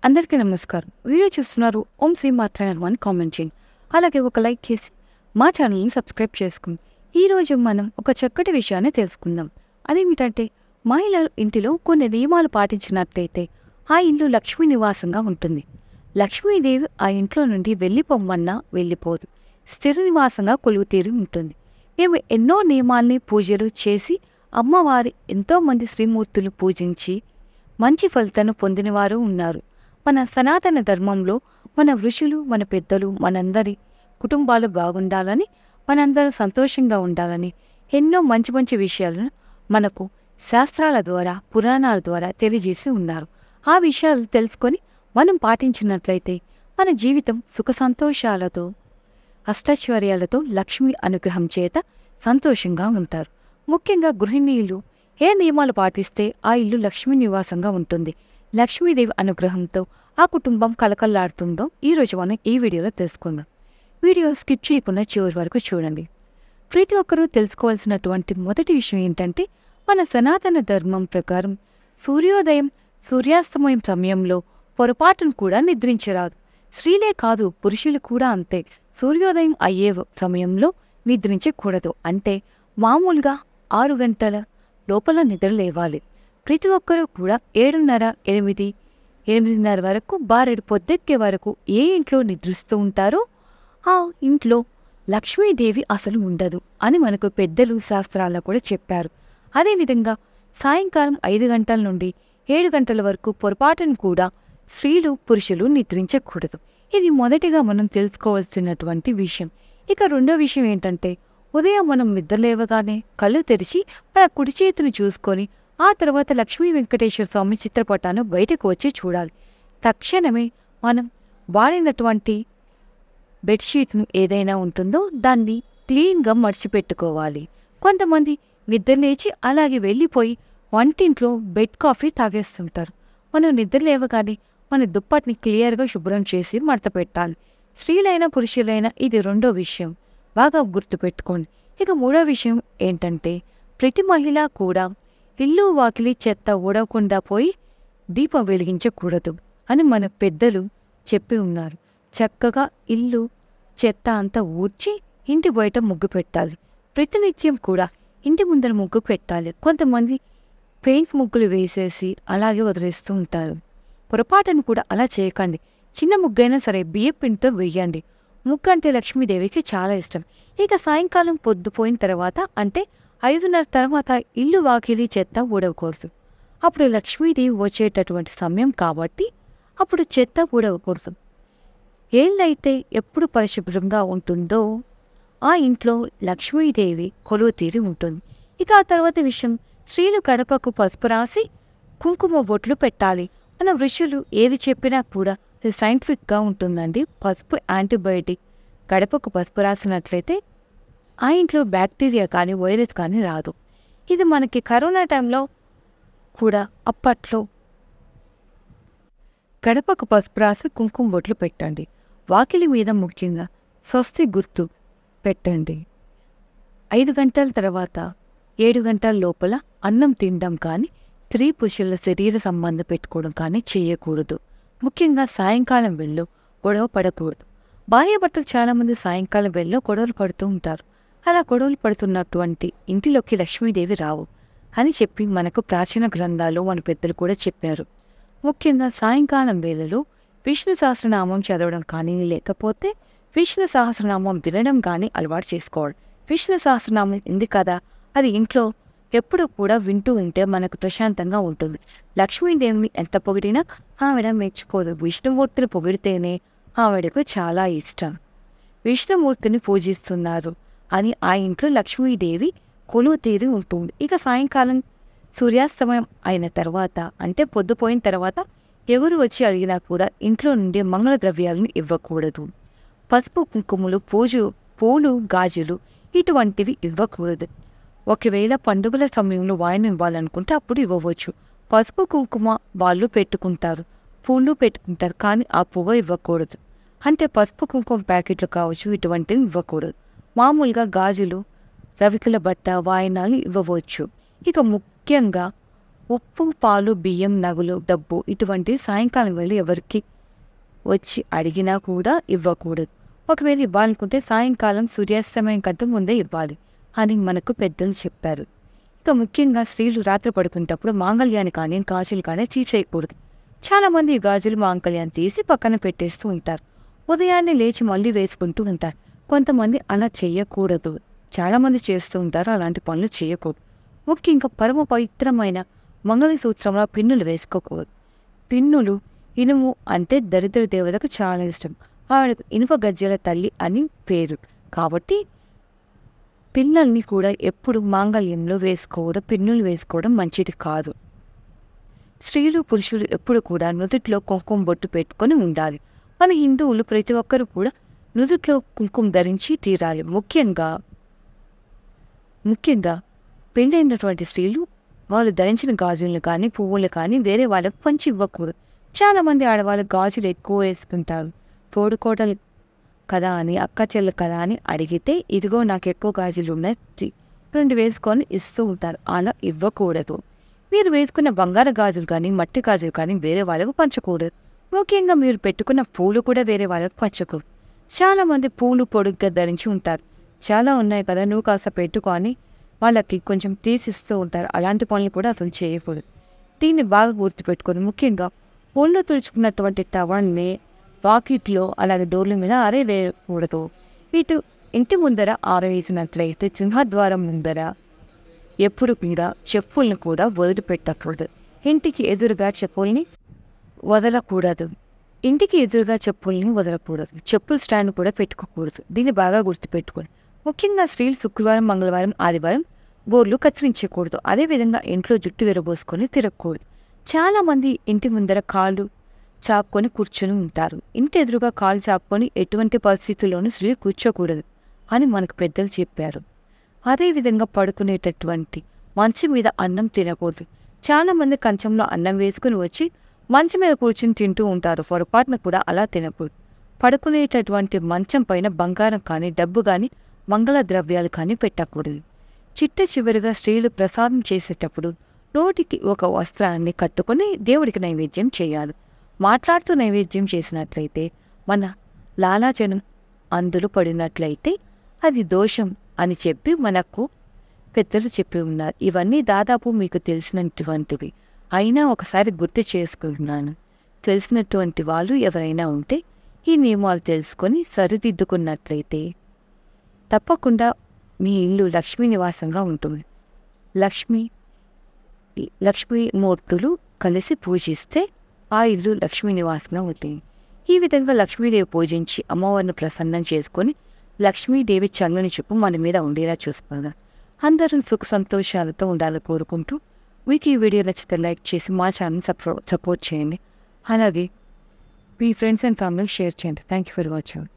అందరికీ నమస్కారం. వీడియో చూస్తున్నారు ఓం శ్రీ మాత్రాయ నమః అని కామెంట్ చేయండి. అలాగే ఒక లైక్ చేసి మా ఛానల్ని సబ్స్క్రైబ్ చేసుకోండి. ఈరోజు మనం ఒక చక్కటి విషయాన్ని తెలుసుకుందాం. అదేమిటంటే మహిళ ఇంటిలో కొన్ని నియమాలు పాటించినట్లయితే ఆ ఇల్లు లక్ష్మీ నివాసంగా ఉంటుంది. లక్ష్మీదేవి ఆ ఇంట్లో నుండి వెళ్ళిపోమ్మన్నా వెళ్ళిపోదు. స్థిర నివాసంగా కొలువుతీరి ఉంటుంది. మేము ఎన్నో నియమాల్ని పూజలు చేసి అమ్మవారి ఎంతోమంది శ్రీమూర్తులు పూజించి మంచి ఫలితాన్ని పొందినవారు ఉన్నారు. మన సనాతన ధర్మంలో మన ఋషులు, మన పెద్దలు, మనందరి కుటుంబాలు బాగుండాలని, మనందరూ సంతోషంగా ఉండాలని ఎన్నో మంచి మంచి విషయాలను మనకు శాస్త్రాల ద్వారా, పురాణాల ద్వారా తెలియజేసి ఉన్నారు. ఆ విషయాలు తెలుసుకొని మనం పాటించినట్లయితే మన జీవితం సుఖ సంతోషాలతో, అష్టైశ్వర్యాలతో, లక్ష్మీ అనుగ్రహం చేత సంతోషంగా ఉంటారు. ముఖ్యంగా గృహిణీలు ఏ నియమాలు పాటిస్తే ఆ ఇల్లు లక్ష్మీ నివాసంగా ఉంటుంది, లక్ష్మీదేవి అనుగ్రహంతో ఆ కుటుంబం కలకల్లాడుతుందో ఈరోజు మనం ఈ వీడియోలో తెలుసుకుందాం. వీడియో స్కిప్ చేయకుండా చివరి వరకు చూడండి. ప్రతి ఒక్కరూ తెలుసుకోవాల్సినటువంటి మొదటి విషయం ఏంటంటే, మన సనాతన ధర్మం ప్రకారం సూర్యోదయం, సూర్యాస్తమయం సమయంలో పొరపాటును కూడా నిద్రించరాదు. స్త్రీలే కాదు, పురుషులు కూడా అంతే. సూర్యోదయం అయ్యే సమయంలో నిద్రించకూడదు. అంటే మామూలుగా 6 గంటల లోపల నిద్ర లేవాలి. ప్రతి ఒక్కరూ కూడా 7:30, 8:30 వరకు, బారెడు పొద్దెక్కే వరకు ఏ ఇంట్లో నిద్రిస్తూ ఉంటారో ఆ ఇంట్లో లక్ష్మీదేవి అసలు ఉండదు అని మనకు పెద్దలు శాస్త్రాల్లో కూడా చెప్పారు. అదేవిధంగా సాయంకాలం 5 గంటల నుండి 7 గంటల వరకు పొరపాటును కూడా స్త్రీలు, పురుషులు నిద్రించకూడదు. ఇది మొదటిగా మనం తెలుసుకోవాల్సినటువంటి విషయం. ఇక రెండో విషయం ఏంటంటే, ఉదయం మనం నిద్రలేవగానే కళ్ళు తెరిచి మన కుడి చేతిని చూసుకొని ఆ తర్వాత లక్ష్మీ వెంకటేశ్వర స్వామి చిత్రపటాన్ని బయటకు వచ్చి చూడాలి. తక్షణమే మనం వాడినటువంటి బెడ్షీట్ను ఏదైనా ఉంటుందో దాన్ని క్లీన్గా మడిచిపెట్టుకోవాలి. కొంతమంది నిద్రలేచి అలాగే వెళ్ళిపోయి వంటింట్లో బెడ్ కాఫీ తాగేస్తుంటారు. మనం నిద్రలేవగానే మన దుప్పటిని క్లియర్గా శుభ్రం చేసి మడత పెట్టాలి. స్త్రీలైనా పురుషులైనా ఇది రెండో విషయం, బాగా గుర్తుపెట్టుకోండి. ఇక మూడో విషయం ఏంటంటే, ప్రతి మహిళ కూడా ఇల్లు వాకిలి చెత్త ఊడకుండా పోయి దీపం వెలిగించకూడదు అని మన పెద్దలు చెప్పి ఉన్నారు. చక్కగా ఇల్లు చెత్త అంతా ఊడ్చి ఇంటి బయట ముగ్గు పెట్టాలి. ప్రతినిత్యం కూడా ఇంటి ముందర ముగ్గు పెట్టాలి. కొంతమంది పెయింట్ ముగ్గులు వేసేసి అలాగే వదిలేస్తూ ఉంటారు. పొరపాటును కూడా అలా చేయకండి. చిన్న ముగ్గైనా సరే బియ్యం పిండితో వేయండి. ముగ్గు అంటే లక్ష్మీదేవికి చాలా ఇష్టం. ఇక సాయంకాలం పొద్దుపోయిన తర్వాత అంటే 5:30 తర్వాత ఇల్లు వాకిలి చెత్త ఊడవకూడదు. అప్పుడు లక్ష్మీదేవి వచ్చేటటువంటి సమయం కాబట్టి అప్పుడు చెత్త ఊడవకూడదు. ఏళ్ళైతే ఎప్పుడు పరిశుభ్రంగా ఉంటుందో ఆ ఇంట్లో లక్ష్మీదేవి కొలువు తీరి ఉంటుంది. ఇక ఆ తర్వాత విషయం, స్త్రీలు గడపకు పసుపు రాసి కుంకుమ బొట్లు పెట్టాలి. మన ఋషులు ఏది చెప్పినా కూడా ఇది సైంటిఫిక్గా ఉంటుందండి. పసుపు యాంటీబయాటిక్. గడపకు పసుపు రాసినట్లయితే ఆ ఇంట్లో బ్యాక్టీరియా కానీ వైరస్ కానీ రాదు. ఇది మనకి కరోనా టైంలో కూడా అప్పట్లో గడపకు పసుపు రాసి కుంకుమ బొట్లు పెట్టండి. వాకిలి మీద ముఖ్యంగా స్వస్తి గుర్తు పెట్టండి. 5 గంటల తర్వాత 7 గంటల లోపల అన్నం తినడం కానీ, స్త్రీ పురుషుల శరీర సంబంధం పెట్టుకోవడం కానీ చేయకూడదు. ముఖ్యంగా సాయంకాలం వేళలో గొడవ పడకూడదు. భార్యాభర్తలు చాలామంది సాయంకాలం వేళలో గొడవలు పడుతూ ఉంటారు. అలా గొడవలు పడుతున్నటువంటి ఇంటిలోకి లక్ష్మీదేవి రావు అని చెప్పి మనకు ప్రాచీన గ్రంథాలు మన పెద్దలు కూడా చెప్పారు. ముఖ్యంగా సాయంకాలం వేళలో విష్ణు సహస్రనామం చదవడం కానీ, లేకపోతే విష్ణు సహస్రనామం వినడం కానీ అలవాటు చేసుకోవాలి. విష్ణు సహస్రనామం ఉంది కదా, అది ఇంట్లో ఎప్పుడు కూడా వింటూ ఉంటే మనకు ప్రశాంతంగా ఉంటుంది. లక్ష్మీదేవిని ఎంత పొగిడినా ఆవిడ మెచ్చుకోదు. విష్ణుమూర్తిని పొగిడితేనే ఆవిడకు చాలా ఇష్టం. విష్ణుమూర్తిని పూజిస్తున్నారు అని ఆ ఇంట్లో లక్ష్మీదేవి కొలువు తీరి ఉంటుంది. ఇక సాయంకాలం సూర్యాస్తమయం అయిన తర్వాత అంటే పొద్దుపోయిన తర్వాత ఎవరు వచ్చి అడిగినా కూడా ఇంట్లో నుండి మంగళ ద్రవ్యాలను ఇవ్వకూడదు. పసుపు కుంకుమలు, పూలు, గాజులు ఇటువంటివి ఇవ్వకూడదు. ఒకవేళ పండుగల సమయంలో వాయినం ఇవ్వాలనుకుంటే అప్పుడు ఇవ్వవచ్చు. పసుపు కుంకుమ వాళ్ళు పెట్టుకుంటారు, పూలు పెట్టుకుంటారు, కానీ ఆ పువ్వు ఇవ్వకూడదు. అంటే పసుపు కుంకుమ ప్యాకెట్లు కావచ్చు, ఇటువంటివి ఇవ్వకూడదు. మామూలుగా గాజులు, రవికల బట్ట, వాయినాలు ఇవ్వవచ్చు. ఇక ముఖ్యంగా ఉప్పు, పాలు, బియ్యం, నగలు, డబ్బు ఇటువంటి సాయంకాలం వేళ ఎవరికి వచ్చి అడిగినా కూడా ఇవ్వకూడదు. ఒకవేళ ఇవ్వాలనుకుంటే సాయంకాలం సూర్యాస్తమయం కంటే ముందే ఇవ్వాలి అని మనకు పెద్దలు చెప్పారు. ఇక ముఖ్యంగా స్త్రీలు రాత్రి పడుకునేటప్పుడు మాంగళ్యాన్ని కానీ గాజులు కానీ తీసేయకూడదు. చాలామంది ఈ గాజులు మాంగళ్యాన్ని తీసి పక్కన పెట్టేస్తూ ఉంటారు. ఉదయాన్నే లేచి మళ్ళీ వేసుకుంటూ ఉంటారు. కొంతమంది అలా చేయకూడదు. చాలామంది చేస్తూ ఉంటారు. అలాంటి పనులు చేయకూడదు. ముఖ్యంగా పరమ పవిత్రమైన మంగళసూత్రంలో పిన్నులు వేసుకోకూడదు. పిన్నులు ఇనుము అంటే దరిద్ర దేవతకు చాలా ఇష్టం. ఆవిడకు ఇనుప గజ్జల తల్లి అని పేరు. కాబట్టి పిల్లల్ని కూడా ఎప్పుడు మాంగళ్యంలో వేసుకోవడం, పిన్నులు వేసుకోవడం మంచిది కాదు. స్త్రీలు, పురుషులు ఎప్పుడు కూడా నుదుట్లో కుంకుమ బొట్టు పెట్టుకొని ఉండాలి. మన హిందువులు ప్రతి ఒక్కరూ కూడా నుదుట్లో కుంకుమ ధరించి తీరాలి. ముఖ్యంగా పెళ్ళైనటువంటి స్త్రీలు వాళ్ళు ధరించిన గాజులను కానీ పువ్వులు కానీ వేరే వాళ్ళకు పంచి ఇవ్వకూడదు. చాలామంది ఆడవాళ్ళు గాజులు ఎక్కువ వేసుకుంటారు. తోడుకోటలు కదా అని, అక్క చెల్లెలు కదా అని అడిగితే ఇదిగో నాకు ఎక్కువ గాజులు ఉన్నాయి 2 వేసుకొని ఇస్తూ ఉంటారు. అలా ఇవ్వకూడదు. మీరు వేసుకున్న బంగారు గాజులు కానీ మట్టి గాజులు కానీ వేరే వాళ్ళకు పంచకూడదు. ముఖ్యంగా మీరు పెట్టుకున్న పూలు కూడా వేరే వాళ్ళకు పంచకూడదు. చాలామంది పూలు పొడుగ్గా ధరించి ఉంటారు. చాలా ఉన్నాయి కదా నువ్వు కాస్త పెట్టుకొని వాళ్ళకి కొంచెం తీసిస్తూ ఉంటారు. అలాంటి పనులు కూడా అసలు చేయకూడదు. దీన్ని బాగా గుర్తుపెట్టుకొని ముఖ్యంగా పూల్లో తుడుచుకున్నటువంటి టవల్ని వాకిట్లో అలాగే డోర్ల మీద ఆరేవేయకూడదు. ఇటు ఇంటి ముందర ఆరవేసినట్లయితే సింహద్వారం ముందర ఎప్పుడు కూడా చెప్పుల్ని కూడా వదిలిపెట్టకూడదు. ఇంటికి ఎదురుగా చెప్పుల్ని వదలకూడదు. చెప్పుల స్టాండ్ కూడా పెట్టుకోకూడదు. దీన్ని బాగా గుర్తుపెట్టుకోండి. ముఖ్యంగా స్త్రీలు శుక్రవారం, మంగళవారం, ఆదివారం గోర్లు కత్తిరించకూడదు. అదేవిధంగా ఇంట్లో జుట్టు విరబోసుకొని తిరగకూడదు. చాలామంది ఇంటి ముందర కాళ్ళు చాపుకొని కూర్చొని ఉంటారు. ఇంటి ఎదురుగా కాళ్ళు చాపుకొని ఎటువంటి పరిస్థితుల్లోనూ స్త్రీలు కూర్చోకూడదు అని మనకు పెద్దలు చెప్పారు. అదేవిధంగా పడుకునేటటువంటి మంచం మీద అన్నం తినకూడదు. చాలామంది కంచంలో అన్నం వేసుకుని వచ్చి మంచం మీద కూర్చుని తింటూ ఉంటారు. పొరపాటున కూడా అలా తినకూడదు. పడుకునేటటువంటి మంచం పైన బంగారం కానీ, డబ్బు కానీ, మంగళ ద్రవ్యాలు కానీ పెట్టకూడదు. చివరిగా స్త్రీలు ప్రసాదం చేసేటప్పుడు నోటికి ఒక వస్త్రాన్ని కట్టుకొని దేవుడికి నైవేద్యం చేయాలి. మాట్లాడుతూ నైవేద్యం చేసినట్లయితే మన లాలాజనం అందులో పడినట్లయితే అది దోషం అని చెప్పి మనకు పెద్దలు చెప్పి ఉన్నారు. ఇవన్నీ దాదాపు మీకు తెలిసినటువంటివి. అయినా ఒకసారి గుర్తు చేసుకుంటున్నాను. తెలిసినటువంటి వాళ్ళు ఎవరైనా ఉంటే ఈ నియమాలు తెలుసుకొని సరిదిద్దుకున్నట్లయితే తప్పకుండా మీ ఇల్లు లక్ష్మీ నివాసంగా ఉంటుంది. లక్ష్మీమూర్తులు కలిసి పూజిస్తే ఆ ఇల్లు లక్ష్మీ నివాసంగా అవుతుంది. ఈ విధంగా లక్ష్మీదేవి పూజించి అమ్మవారిని ప్రసన్నం చేసుకొని లక్ష్మీదేవి చల్లని చూపు మన మీద ఉండేలా చూసుకోవాలి. అందరూ సుఖ సంతోషాలతో ఉండాలని కోరుకుంటూ మీకు ఈ వీడియో నచ్చితే లైక్ చేసి మా ఛానల్ని సపోర్ట్ చేయండి. అలాగే మీ ఫ్రెండ్స్ అండ్ ఫ్యామిలీకి షేర్ చేయండి. Thank you for watching.